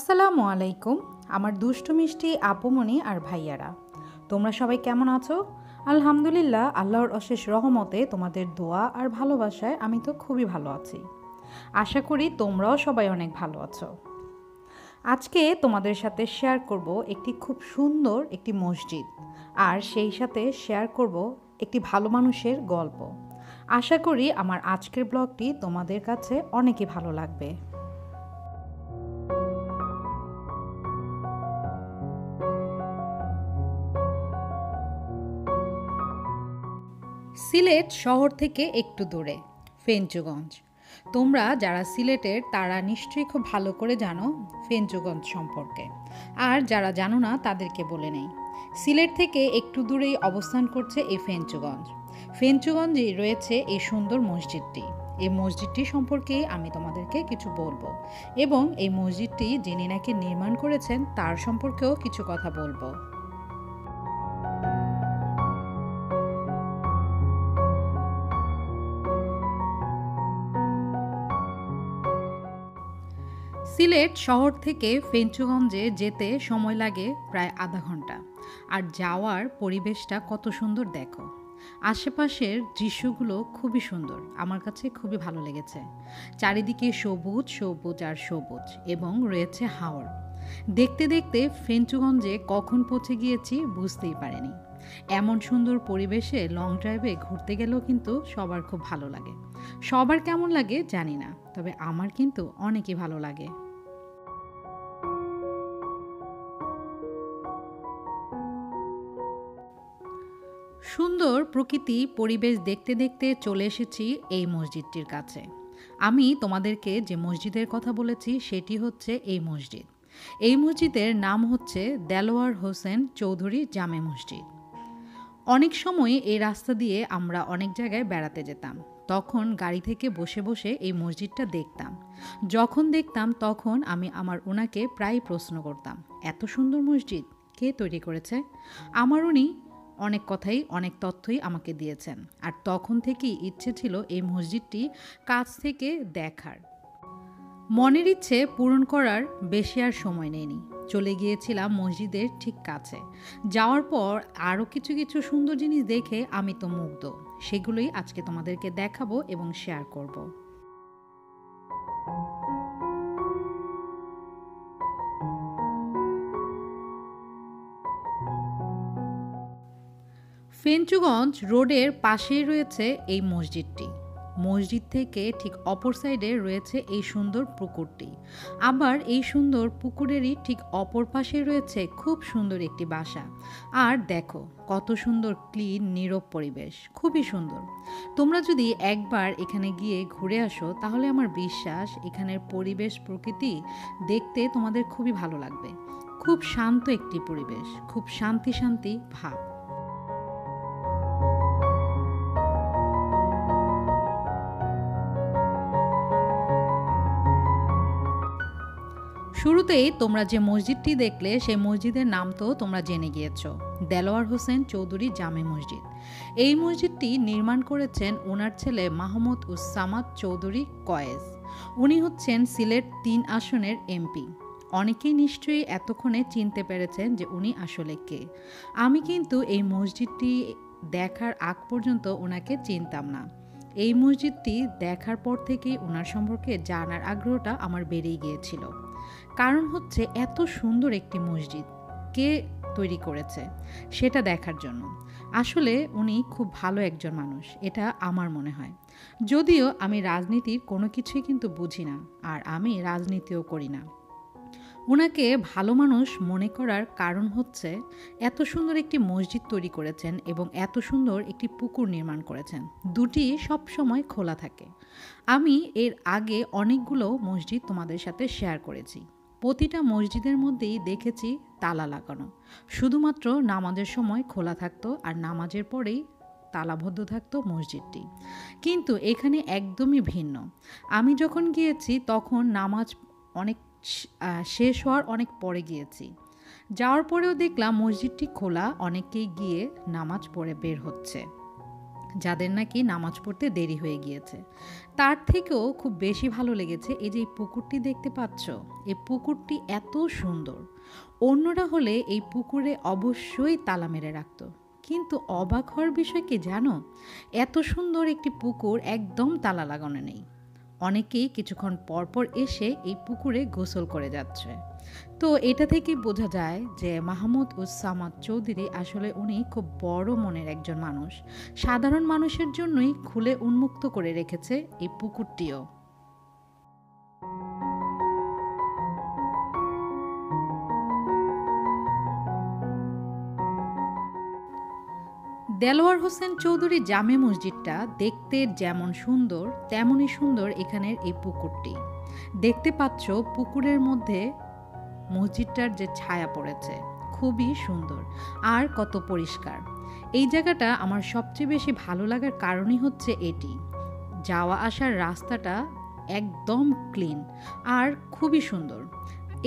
আসসালামু আলাইকুম আমার দুষ্টু মিষ্টি আপুমনি আর ভাইয়ারা, তোমরা সবাই কেমন আছো? আলহামদুলিল্লাহ, আল্লাহর অশেষ রহমতে তোমাদের দোয়া আর ভালোবাসায় আমি তো খুবই ভালো আছি। আশা করি তোমরাও সবাই অনেক ভালো আছো। আজকে তোমাদের সাথে শেয়ার করব একটি খুব সুন্দর একটি মসজিদ, আর সেই সাথে শেয়ার করব একটি ভালো মানুষের গল্প। আশা করি আমার আজকের ব্লগটি তোমাদের কাছে অনেকই ভালো লাগবে। সিলেট শহর থেকে একটু দূরে ফেঞ্চুগঞ্জ। তোমরা যারা সিলেটের তারা নিশ্চয়ই খুব ভালো করে জানো ফেঞ্চুগঞ্জ সম্পর্কে, আর যারা জানো না তাদেরকে বলে নেই। সিলেট থেকে একটু দূরেই অবস্থান করছে এই ফেঞ্চুগঞ্জ। ফেঞ্চুগঞ্জেই রয়েছে এই সুন্দর মসজিদটি। এই মসজিদটি সম্পর্কে আমি তোমাদেরকে কিছু বলবো, এবং এই মসজিদটি যিনি নাকি নির্মাণ করেছেন তার সম্পর্কেও কিছু কথা বলবো। সিলেট শহর থেকে ফেঞ্চুগঞ্জে যেতে সময় লাগে প্রায় আধা ঘন্টা, আর যাওয়ার পরিবেশটা কত সুন্দর দেখো। আশেপাশের দৃশ্যগুলো খুবই সুন্দর, আমার কাছে খুবই ভালো লেগেছে। চারিদিকে সবুজ সবুজ আর সবুজ, এবং রয়েছে হাওর। দেখতে দেখতে ফেঞ্চুগঞ্জে কখন পৌঁছে গিয়েছি বুঝতেই পারিনি। এমন সুন্দর পরিবেশে লং ড্রাইভে ঘুরতে গেলেও কিন্তু সবার খুব ভালো লাগে। সবার কেমন লাগে জানি না, তবে আমার কিন্তু অনেকই ভালো লাগে। সুন্দর প্রকৃতি পরিবেশ দেখতে দেখতে চলে এসেছি এই মসজিদটির কাছে। আমি তোমাদেরকে যে মসজিদের কথা বলেছি সেটি হচ্ছে এই মসজিদ। এই মসজিদের নাম হচ্ছে দেলোয়ার হোসেন চৌধুরী জামে মসজিদ। অনেক সময় এই রাস্তা দিয়ে আমরা অনেক জায়গায় বেড়াতে যেতাম, তখন গাড়ি থেকে বসে বসে এই মসজিদটা দেখতাম। যখন দেখতাম তখন আমি আমার ওনাকে প্রায় প্রশ্ন করতাম, এত সুন্দর মসজিদ কে তৈরি করেছে? আমার উনি অনেক কথাই অনেক তথ্যই আমাকে দিয়েছেন, আর তখন থেকেই ইচ্ছে ছিল এই মসজিদটি কাছ থেকে দেখার। মনের ইচ্ছে পূরণ করার বেশি আর সময় নেয়নি, চলে গিয়েছিলাম মসজিদের ঠিক কাছে। যাওয়ার পর আরও কিছু কিছু সুন্দর জিনিস দেখে আমি তো মুগ্ধ। সেগুলোই আজকে তোমাদেরকে দেখাবো এবং শেয়ার করব। ফেঞ্চুগঞ্জ রোডের পাশেই রয়েছে এই মসজিদটি। মসজিদ থেকে ঠিক অপর সাইডে রয়েছে এই সুন্দর পুকুরটি। আবার এই সুন্দর পুকুরেরই ঠিক অপর পাশে রয়েছে খুব সুন্দর একটি বাসা। আর দেখো কত সুন্দর ক্লিন নীরব পরিবেশ, খুবই সুন্দর। তোমরা যদি একবার এখানে গিয়ে ঘুরে আসো তাহলে আমার বিশ্বাস এখানের পরিবেশ প্রকৃতি দেখতে তোমাদের খুবই ভালো লাগবে। খুব শান্ত একটি পরিবেশ, খুব শান্তি শান্তি ভাব। শুরুতেই তোমরা যে মসজিদটি দেখলে সেই মসজিদের নাম তো তোমরা জেনে গিয়েছো, দেলোয়ার হোসেন চৌধুরী জামে মসজিদ। এই মসজিদটি নির্মাণ করেছেন ওনার ছেলে মাহমুদ উস-সামাদ চৌধুরী কয়েস। উনি হচ্ছেন সিলেট ৩ আসনের এমপি। অনেকেই নিশ্চয়ই এতক্ষণে চিনতে পেরেছেন যে উনি আসলে কে। আমি কিন্তু এই মসজিদটি দেখার আগ পর্যন্ত ওনাকে চিনতাম না। এই মসজিদটি দেখার পর থেকেই ওনার সম্পর্কে জানার আগ্রহটা আমার বেড়েই গিয়েছিল। কারণ হচ্ছে এত সুন্দর একটি মসজিদ কে তৈরি করেছে সেটা দেখার জন্য। আসলে উনি খুব ভালো একজন মানুষ, এটা আমার মনে হয়। যদিও আমি রাজনীতির কোনো কিছুই কিন্তু বুঝি না, আর আমি রাজনীতিও করি না। ওনাকে ভালো মানুষ মনে করার কারণ হচ্ছে এত সুন্দর একটি মসজিদ তৈরি করেছেন এবং এত সুন্দর একটি পুকুর নির্মাণ করেছেন। দুটি সব সময় খোলা থাকে। আমি এর আগে অনেকগুলো মসজিদ তোমাদের সাথে শেয়ার করেছি। প্রতিটা মসজিদের মধ্যেই দেখেছি তালা লাগানো, শুধুমাত্র নামাজের সময় খোলা থাকতো আর নামাজের পরেই তালাবদ্ধ থাকতো মসজিদটি। কিন্তু এখানে একদমই ভিন্ন। আমি যখন গিয়েছি তখন নামাজ অনেক শেষ হওয়ার অনেক পরে গিয়েছি। যাওয়ার পরেও দেখলাম মসজিদটি খোলা, অনেকেই গিয়ে নামাজ পড়ে বের হচ্ছে। যাদের নাকি নামাজ পড়তে দেরি হয়ে গিয়েছে। তার থেকেও খুব বেশি ভালো লেগেছে এই যে এই পুকুরটি দেখতে পাচ্ছ, এই পুকুরটি এত সুন্দর। অন্যরা হলে এই পুকুরে অবশ্যই তালা মেরে রাখত, কিন্তু অবাক হওয়ার বিষয় কি জানো, এত সুন্দর একটি পুকুর একদম তালা লাগানো নেই। অনেকেই কিছুক্ষণ পরপর এসে এই পুকুরে গোসল করে যাচ্ছে। তো এটা থেকেই বোঝা যায় যে মাহমুদ উস সামাদ চৌধুরী আসলে উনি খুব বড় মনের একজন মানুষ। সাধারণ মানুষের জন্যই খুলে উন্মুক্ত করে রেখেছে এই পুকুরটিও। দেলোয়ার হোসেন চৌধুরী জামে মসজিদটা দেখতে যেমন সুন্দর, তেমনই সুন্দর এখানের এই পুকুরটি। দেখতে পাচ্ছ পুকুরের মধ্যে মসজিদটার যে ছায়া পড়েছে, খুবই সুন্দর আর কত পরিষ্কার। এই জায়গাটা আমার সবচেয়ে বেশি ভালো লাগার কারণই হচ্ছে এটি, যাওয়া আসার রাস্তাটা একদম ক্লিন আর খুবই সুন্দর।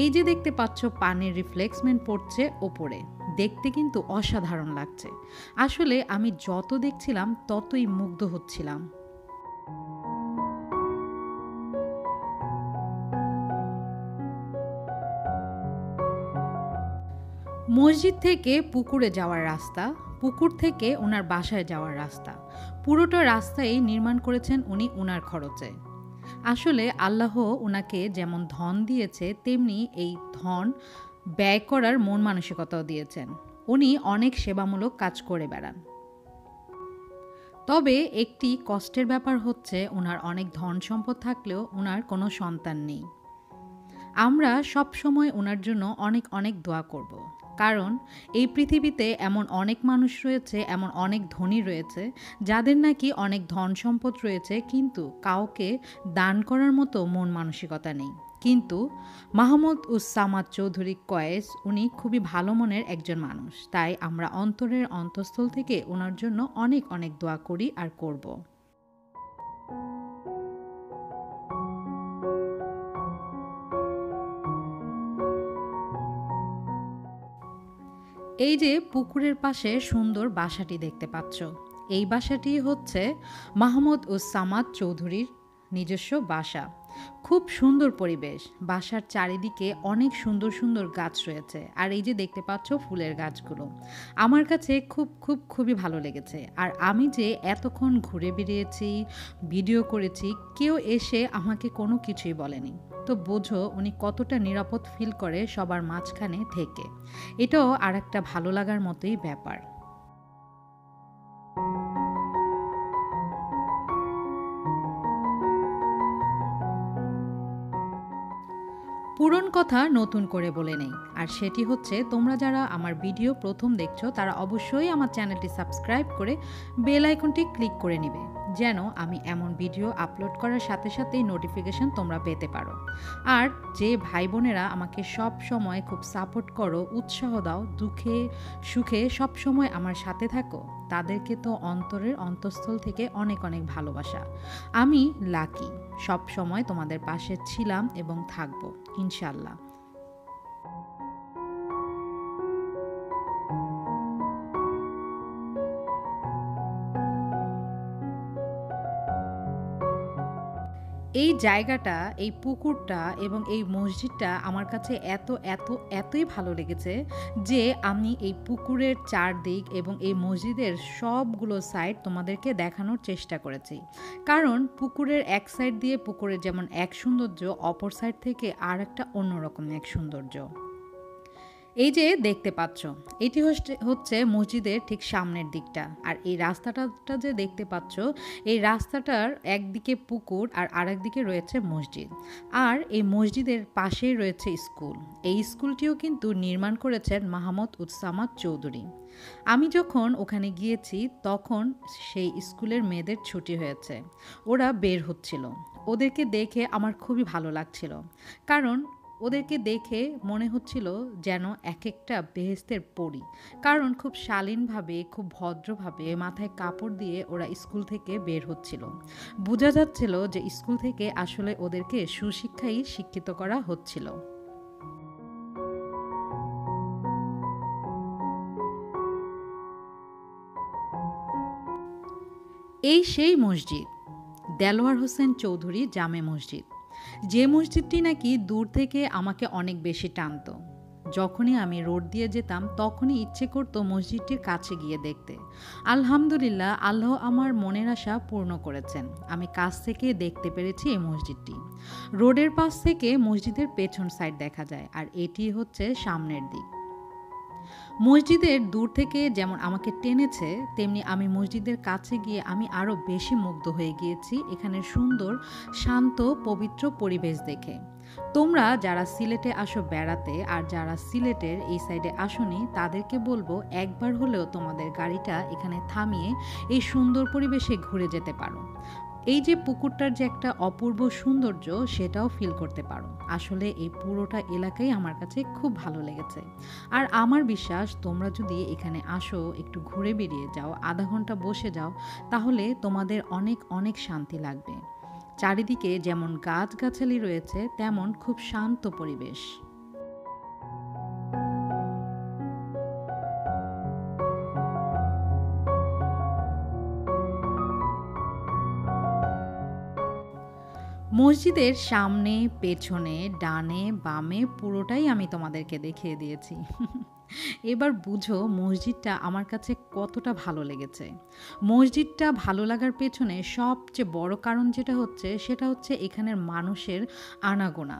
এই যে দেখতে পাচ্ছ পানির রিফ্লেক্সমেন্ট পড়ছে ওপরে, দেখতে কিন্তু অসাধারণ লাগছে। আসলে আমি যত দেখছিলাম ততই মুগ্ধ হচ্ছিলাম। মসজিদ থেকে পুকুরে যাওয়ার রাস্তা, পুকুর থেকে ওনার বাসায় যাওয়ার রাস্তা, পুরোটা রাস্তাই নির্মাণ করেছেন উনি ওনার খরচে। আসলে আল্লাহ ওনাকে যেমন ধন দিয়েছে, তেমনি এই ধন ব্যয় করার মন মানসিকতাও দিয়েছেন। উনি অনেক সেবামূলক কাজ করে বেড়ান। তবে একটি কষ্টের ব্যাপার হচ্ছে ওনার অনেক ধন সম্পদ থাকলেও ওনার কোনো সন্তান নেই। আমরা সব সময় ওনার জন্য অনেক অনেক দোয়া করব, কারণ এই পৃথিবীতে এমন অনেক মানুষ রয়েছে, এমন অনেক ধনী রয়েছে যাদের নাকি অনেক ধন সম্পদ রয়েছে, কিন্তু কাউকে দান করার মতো মন মানসিকতা নেই। কিন্তু মাহমুদ উস সামাদ চৌধুরী কয়েস উনি খুবই ভালো মনের একজন মানুষ, তাই আমরা অন্তরের অন্তঃস্থল থেকে ওনার জন্য অনেক অনেক দোয়া করি আর করব। এই যে পুকুরের পাশে সুন্দর বাসাটি দেখতে পাচ্ছ, এই বাসাটি হচ্ছে মাহমুদ উস সামাদ চৌধুরীর নিজস্ব বাসা। খুব সুন্দর পরিবেশ, বাসার চারিদিকে অনেক সুন্দর সুন্দর গাছ রয়েছে, আর এই যে দেখতে পাচ্ছ ফুলের গাছগুলো আমার কাছে খুবই ভালো লেগেছে। আর আমি যে এতক্ষণ ঘুরে বেরিয়েছি, ভিডিও করেছি, কেউ এসে আমাকে কোনো কিছুই বলেনি। তো বোঝো উনি কতটা নিরাপদ ফিল করে সবার মাঝখানে থেকে। এটাও আর একটা ভালো লাগার মতোই ব্যাপার। পুরনো কথা নতুন করে বলে নেই, আর সেটি হচ্ছে তোমরা যারা আমার ভিডিও প্রথম দেখছো তারা অবশ্যই আমার চ্যানেলটি সাবস্ক্রাইব করে বেল আইকনটি ক্লিক করে নেবে, যেন আমি এমন ভিডিও আপলোড করার সাথে সাথেই নোটিফিকেশন তোমরা পেতে পারো। আর যে ভাই বোনেরা আমাকে সব সময় খুব সাপোর্ট করো, উৎসাহ দাও, দুঃখে সুখে সব সময় আমার সাথে থাকো, তাদেরকে তো অন্তরের অন্তঃস্থল থেকে অনেক অনেক ভালোবাসা। আমি লাকি, সব সময় তোমাদের পাশে ছিলাম এবং থাকবো ইনশাল্লাহ। এই জায়গাটা, এই পুকুরটা এবং এই মসজিদটা আমার কাছে এতই ভালো লেগেছে যে আমি এই পুকুরের চারদিক এবং এই মসজিদের সবগুলো সাইড তোমাদেরকে দেখানোর চেষ্টা করেছি। কারণ পুকুরের এক সাইড দিয়ে পুকুরের যেমন এক সৌন্দর্য, অপর সাইড থেকে আর একটা অন্যরকম এক সৌন্দর্য। এই যে দেখতে পাচ্ছ, এটি হচ্ছে মসজিদের ঠিক সামনের দিকটা। আর এই রাস্তাটা যে দেখতে পাচ্ছ, এই রাস্তাটার একদিকে পুকুর আর আরেকদিকে রয়েছে মসজিদ। আর এই মসজিদের পাশেই রয়েছে স্কুল। এই স্কুলটিও কিন্তু নির্মাণ করেছেন মাহমুদ উস সামাদ চৌধুরী। আমি যখন ওখানে গিয়েছি তখন সেই স্কুলের মেয়েদের ছুটি হয়েছে, ওরা বের হচ্ছিল। ওদেরকে দেখে আমার খুবই ভালো লাগছিল, কারণ ওদেরকে দেখে মনে হচ্ছিল যেন এক একটা বেহেশতের পরী। কারণ খুব শালীনভাবে, খুব ভদ্রভাবে মাথায় কাপড় দিয়ে ওরা স্কুল থেকে বের হচ্ছিল। বোঝা যাচ্ছিল যে স্কুল থেকে আসলে ওদেরকে সুশিক্ষাই শিক্ষিত করা হচ্ছিল। এই সেই মসজিদ, দেলোয়ার হোসেন চৌধুরী জামে মসজিদ, যে মসজিদটি নাকি দূর থেকে আমাকে অনেক বেশি টানত। যখনই আমি রোড দিয়ে যেতাম তখনই ইচ্ছে করতো মসজিদটির কাছে গিয়ে দেখতে। আলহামদুলিল্লাহ, আল্লাহ আমার মনের আশা পূর্ণ করেছেন। আমি কাছ থেকে দেখতে পেরেছি এই মসজিদটি। রোডের পাশ থেকে মসজিদের পেছন সাইড দেখা যায়, আর এটি হচ্ছে সামনের দিক। মসজিদের দূর থেকে যেমন আমাকে টেনেছে, তেমনি আমি মসজিদের কাছে গিয়ে আমি আরও বেশি মুগ্ধ হয়ে গিয়েছি এখানের সুন্দর, শান্ত, পবিত্র পরিবেশ দেখে। তোমরা যারা সিলেটে আসো বেড়াতে, আর যারা সিলেটের এই সাইডে আসোনি, তাদেরকে বলবো একবার হলেও তোমাদের গাড়িটা এখানে থামিয়ে এই সুন্দর পরিবেশে ঘুরে যেতে পারো। এই যে পুকুরটার যে একটা অপূর্ব সৌন্দর্য, সেটাও ফিল করতে পারো। আসলে এই পুরোটা এলাকাই আমার কাছে খুব ভালো লেগেছে। আর আমার বিশ্বাস, তোমরা যদি এখানে আসো, একটু ঘুরে বেরিয়ে যাও, আধা ঘন্টা বসে যাও, তাহলে তোমাদের অনেক অনেক শান্তি লাগবে। চারিদিকে যেমন গাছগাছালি রয়েছে, তেমন খুব শান্ত পরিবেশ। মসজিদের সামনে, পেছনে, ডানে, বামে পুরোটাই আমি তোমাদেরকে দেখিয়ে দিয়েছি। এবার বুঝো মসজিদটা আমার কাছে কতটা ভালো লেগেছে। মসজিদটা ভালো লাগার পেছনে সবচেয়ে বড় কারণ যেটা হচ্ছে, সেটা হচ্ছে এখানের মানুষের আনাগোনা।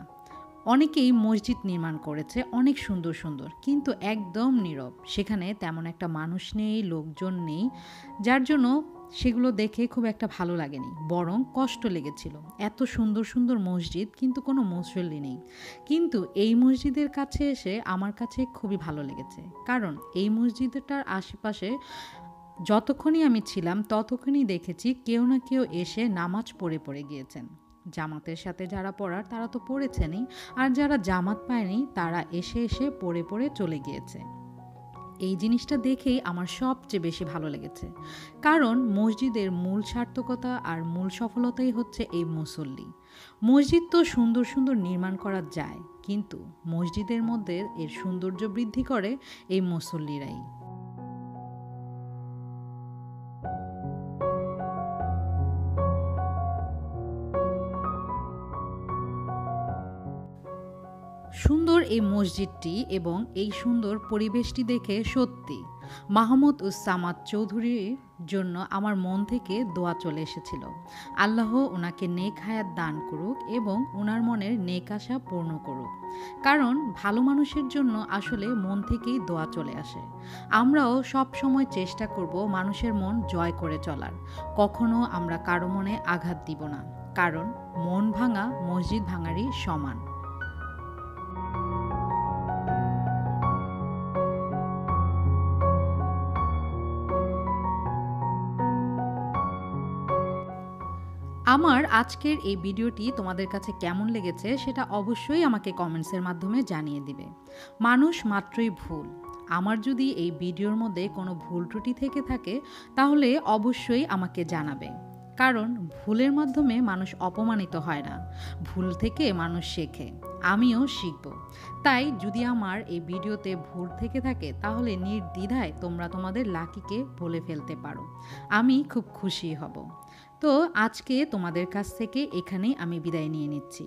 অনেকেই মসজিদ নির্মাণ করেছে অনেক সুন্দর সুন্দর, কিন্তু একদম নীরব। সেখানে তেমন একটা মানুষ নেই, লোকজন নেই, যার জন্য সেগুলো দেখে খুব একটা ভালো লাগেনি, বরং কষ্ট লেগেছিল। এত সুন্দর সুন্দর মসজিদ, কিন্তু কোনো মুসল্লি নেই। কিন্তু এই মসজিদের কাছে এসে আমার কাছে খুবই ভালো লেগেছে, কারণ এই মসজিদটার আশেপাশে যতক্ষণই আমি ছিলাম ততক্ষণই দেখেছি কেউ না কেউ এসে নামাজ পড়ে পড়ে গিয়েছেন। জামাতের সাথে যারা পড়ার তারা তো পড়েছেনই, আর যারা জামাত পায়নি তারা এসে এসে পড়ে পড়ে চলে গিয়েছে। এই জিনিসটা দেখেই আমার সবচেয়ে বেশি ভালো লেগেছে, কারণ মসজিদের মূল সার্থকতা আর মূল সফলতাই হচ্ছে এই মুসল্লি। মসজিদ তো সুন্দর সুন্দর নির্মাণ করা যায়, কিন্তু মসজিদের মধ্যে এর সৌন্দর্য বৃদ্ধি করে এই মুসল্লিরাই। সুন্দর এই মসজিদটি এবং এই সুন্দর পরিবেশটি দেখে সত্যি মাহমুদ উস সামাদ চৌধুরীর জন্য আমার মন থেকে দোয়া চলে এসেছিল। আল্লাহ ওনাকে নেক হায়াত দান করুক এবং ওনার মনের নেক আশা পূর্ণ করুক, কারণ ভালো মানুষের জন্য আসলে মন থেকেই দোয়া চলে আসে। আমরাও সব সময় চেষ্টা করব মানুষের মন জয় করে চলার। কখনো আমরা কারো মনে আঘাত দিব না, কারণ মন ভাঙা মসজিদ ভাঙারই সমান। আমার আজকের এই ভিডিওটি তোমাদের কাছে কেমন লেগেছে সেটা অবশ্যই আমাকে কমেন্টসের মাধ্যমে জানিয়ে দিবে। মানুষ মাত্রই ভুল। আমার যদি এই ভিডিওর মধ্যে কোনো ভুল ত্রুটি থেকে থাকে, তাহলে অবশ্যই আমাকে জানাবে, কারণ ভুলের মাধ্যমে মানুষ অপমানিত হয় না, ভুল থেকে মানুষ শেখে। আমিও শিখব। তাই যদি আমার এই ভিডিওতে ভুল থেকে থাকে, তাহলে নির্দ্বিধায় তোমরা তোমাদের লাকিকে বলে ফেলতে পারো। আমি খুব খুশি হব। তো আজকে তোমাদের কাছ থেকে এখানেই আমি বিদায় নিয়ে নিচ্ছি।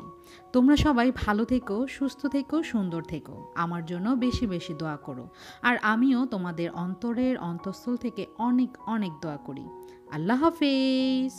তোমরা সবাই ভালো থেকো, সুস্থ থেকো, সুন্দর থেকো। আমার জন্য বেশি বেশি দোয়া করো, আর আমিও তোমাদের অন্তরের অন্তঃস্থল থেকে অনেক অনেক দোয়া করি। আল্লাহ হাফেজ।